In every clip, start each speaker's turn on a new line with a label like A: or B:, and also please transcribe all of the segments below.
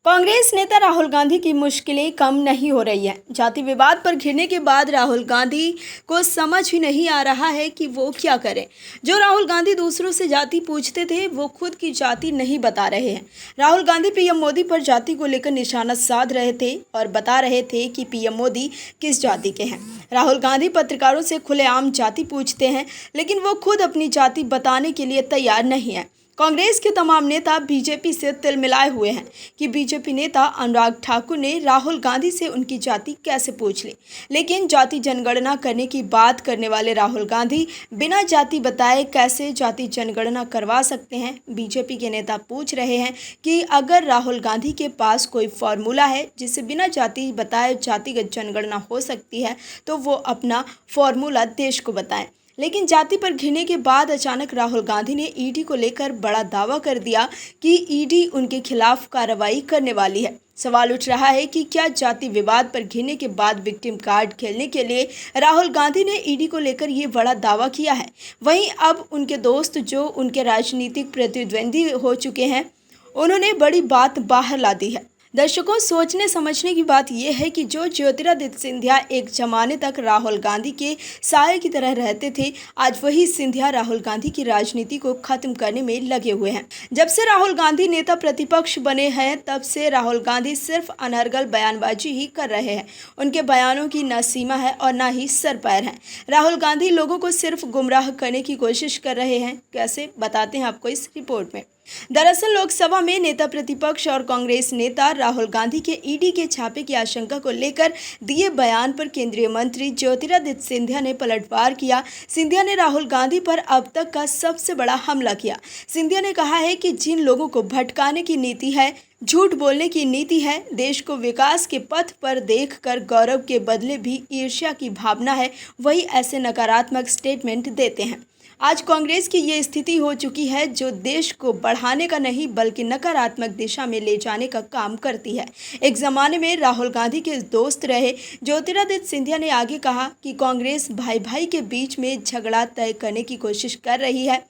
A: कांग्रेस नेता राहुल गांधी की मुश्किलें कम नहीं हो रही हैं। जाति विवाद पर घिरने के बाद राहुल गांधी को समझ ही नहीं आ रहा है कि वो क्या करें। जो राहुल गांधी दूसरों से जाति पूछते थे वो खुद की जाति नहीं बता रहे हैं। राहुल गांधी पीएम मोदी पर जाति को लेकर निशाना साध रहे थे और बता रहे थे कि पीएम मोदी किस जाति के हैं। राहुल गांधी पत्रकारों से खुलेआम जाति पूछते हैं, लेकिन वो खुद अपनी जाति बताने के लिए तैयार नहीं है। कांग्रेस के तमाम नेता बीजेपी से तिल मिलाए हुए हैं कि बीजेपी नेता अनुराग ठाकुर ने राहुल गांधी से उनकी जाति कैसे पूछ ली, लेकिन जाति जनगणना करने की बात करने वाले राहुल गांधी बिना जाति बताए कैसे जाति जनगणना करवा सकते हैं। बीजेपी के नेता पूछ रहे हैं कि अगर राहुल गांधी के पास कोई फॉर्मूला है जिससे बिना जाति बताए जातिगत जनगणना हो सकती है तो वो अपना फॉर्मूला देश को बताएं। लेकिन जाति पर घिरने के बाद अचानक राहुल गांधी ने ईडी को लेकर बड़ा दावा कर दिया कि ईडी उनके खिलाफ कार्रवाई करने वाली है। सवाल उठ रहा है कि क्या जाति विवाद पर घिरने के बाद विक्टिम कार्ड खेलने के लिए राहुल गांधी ने ईडी को लेकर ये बड़ा दावा किया है। वहीं अब उनके दोस्त जो उनके राजनीतिक प्रतिद्वंदी हो चुके हैं, उन्होंने बड़ी बात बाहर ला दी है। दर्शकों, सोचने समझने की बात यह है कि जो ज्योतिरादित्य सिंधिया एक जमाने तक राहुल गांधी के साये की तरह रहते थे, आज वही सिंधिया राहुल गांधी की राजनीति को खत्म करने में लगे हुए हैं। जब से राहुल गांधी नेता प्रतिपक्ष बने हैं तब से राहुल गांधी सिर्फ अनर्गल बयानबाजी ही कर रहे हैं। उनके बयानों की न सीमा है और न ही सर पैर है। राहुल गांधी लोगों को सिर्फ गुमराह करने की कोशिश कर रहे हैं। कैसे, बताते हैं आपको इस रिपोर्ट में। दरअसल लोकसभा में नेता प्रतिपक्ष और कांग्रेस नेता राहुल गांधी के ईडी के छापे की आशंका को लेकर दिए बयान पर केंद्रीय मंत्री ज्योतिरादित्य सिंधिया ने पलटवार किया। सिंधिया ने राहुल गांधी पर अब तक का सबसे बड़ा हमला किया। सिंधिया ने कहा है कि जिन लोगों को भटकाने की नीति है, झूठ बोलने की नीति है, देश को विकास के पथ पर देखकर गौरव के बदले भी ईर्ष्या की भावना है, वही ऐसे नकारात्मक स्टेटमेंट देते हैं। आज कांग्रेस की ये स्थिति हो चुकी है जो देश को बढ़ाने का नहीं बल्कि नकारात्मक दिशा में ले जाने का काम करती है। एक ज़माने में राहुल गांधी के दोस्त रहे ज्योतिरादित्य सिंधिया ने आगे कहा कि कांग्रेस भाई भाई के बीच में झगड़ा तय करने की कोशिश कर रही है।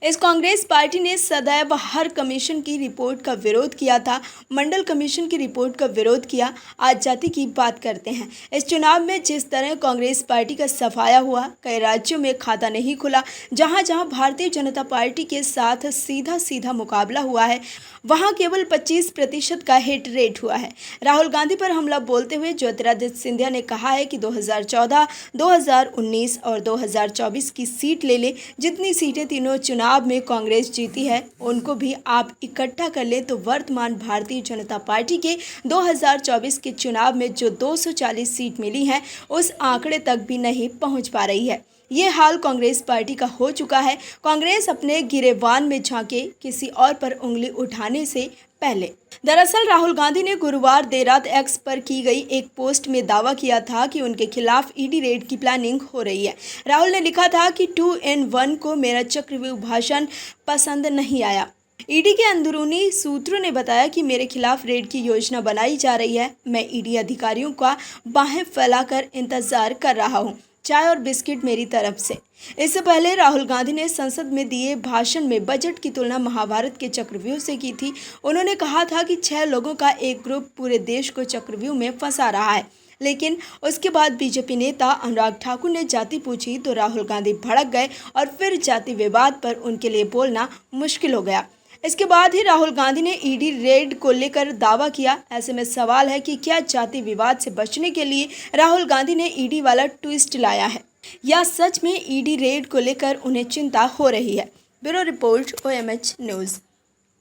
A: इस कांग्रेस पार्टी ने सदैव हर कमीशन की रिपोर्ट का विरोध किया था, मंडल कमीशन की रिपोर्ट का विरोध किया। आज जाति की बात करते हैं। इस चुनाव में जिस तरह कांग्रेस पार्टी का सफाया हुआ, कई राज्यों में खाता नहीं खुला, जहां जहां भारतीय जनता पार्टी के साथ सीधा सीधा मुकाबला हुआ है, वहां केवल 25% का हिट रेट हुआ है। राहुल गांधी पर हमला बोलते हुए ज्योतिरादित्य सिंधिया ने कहा है कि 2014, 2019 और 2024 की सीट ले ले, जितनी सीटें तीनों चुनाव में कांग्रेस जीती है उनको भी आप इकट्ठा कर ले तो वर्तमान भारतीय जनता पार्टी के 2024 के चुनाव में जो 240 सीट मिली हैं उस आंकड़े तक भी नहीं पहुंच पा रही है। ये हाल कांग्रेस पार्टी का हो चुका है। कांग्रेस अपने गिरेबान में झांके किसी और पर उंगली उठाने से पहले। दरअसल राहुल गांधी ने गुरुवार देर रात एक्स पर की गई एक पोस्ट में दावा किया था कि उनके खिलाफ ईडी रेड की प्लानिंग हो रही है। राहुल ने लिखा था कि 2-in-1 को मेरा चक्रव्यूह भाषण पसंद नहीं आया। ईडी के अंदरूनी सूत्रों ने बताया कि मेरे खिलाफ रेड की योजना बनाई जा रही है। मैं ईडी अधिकारियों का बाहें फैलाकर इंतजार कर रहा हूँ, चाय और बिस्किट मेरी तरफ से। इससे पहले राहुल गांधी ने संसद में दिए भाषण में बजट की तुलना महाभारत के चक्रव्यूह से की थी। उन्होंने कहा था कि 6 लोगों का एक ग्रुप पूरे देश को चक्रव्यूह में फंसा रहा है। लेकिन उसके बाद बीजेपी नेता अनुराग ठाकुर ने जाति पूछी तो राहुल गांधी भड़क गए और फिर जाति विवाद पर उनके लिए बोलना मुश्किल हो गया। इसके बाद ही राहुल गांधी ने ईडी रेड को लेकर दावा किया। ऐसे में सवाल है कि क्या जाति विवाद से बचने के लिए राहुल गांधी ने ईडी वाला ट्विस्ट लाया है या सच में ईडी रेड को लेकर उन्हें चिंता हो रही है। Bureau report, OMH news.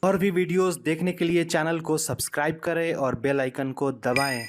B: और भी वीडियोस देखने के लिए चैनल को सब्सक्राइब करें और बेल आइकन को दबाएं।